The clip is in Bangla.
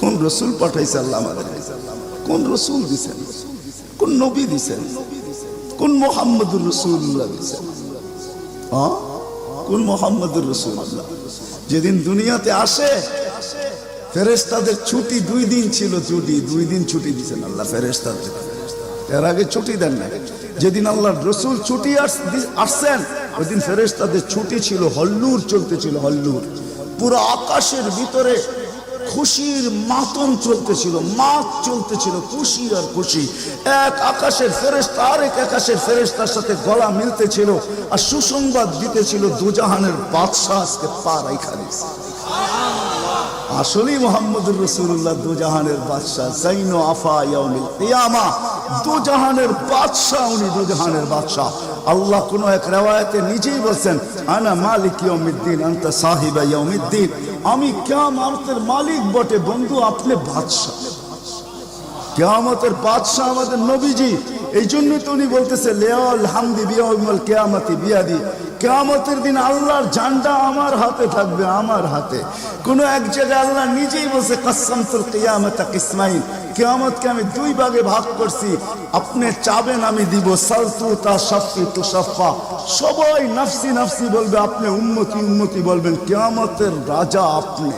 কোন রসুল পাঠাইছে আল্লাহ আমাদের? কোন রসুল দিছেন? কোন নবী দিছেন? কোন মুহাম্মদুর রাসূলুল্লাহ দিছেন? কোন মুহাম্মদুর রাসূলুল্লাহ? যেদিন দুনিয়াতে আসে ফেরেশতাদের ছুটি 2 দিন ছিল, ছুটি 2 দিন ছুটি দিছেন আল্লাহ ফেরেশতাদের। এর আগে ছুটি দেন না। যেদিন আল্লাহর রাসূল ছুটি আসছেন ওই দিন ফেরেশতাদের ছুটি ছিল, হল্লুর চলতেছিল, হল্লুর। পুরো আকাশের ভিতরে খুশির মাতম চলতেছিল, মাত চলতেছিল, খুশি আর খুশি। এক আকাশের ফেরেশতা আরেক আকাশের ফেরেশতার সাথে গলা মিলতেছিল আর সুসংবাদ দিতেছিল দুজাহানের বাদশা আজকে পা রাইখা দিয়েছে। আসলেই মুহাম্মদুর রাসূলুল্লাহ দুজাহানের বাদশা, জাইনু আফা ইয়াউমিল কিয়ামা, দুজাহানের বাদশা, উনি দুজাহানের বাদশা। আল্লাহ কোন এক riwayate নিজেই বলেন, আনা মালিক ইয়াউমিদ্দিন আনতা সাহিবা ইয়াউমিদ্দিন, আমি কিয়ামতের মালিক বটে বন্ধু, আপনি বাদশা। কিয়ামতের বাদশা আমাদের নবীজি। এই জন্যই তো উনি বলতেছে লিয়াল হামদি বিয়াউমিল কিয়ামতি বিয়াদি, কিয়ামতের দিন আল্লাহর ঝান্ডা আমার হাতে থাকবে, আমার হাতে। কোন এক জায়গায় আল্লাহ নিজেই বলছে কাসসামতুল কিয়ামাতা কিসমাইন, কিয়ামতকে আমি 2 ভাগে ভাগ করছি, আপনি চাবেন আমি দিব, সালতু তাশাফি তুশাফা, সবাই নফসি নফসি বলবে, আপনি উম্মতি উম্মতি বলবেন, কিয়ামতের রাজা আপনি।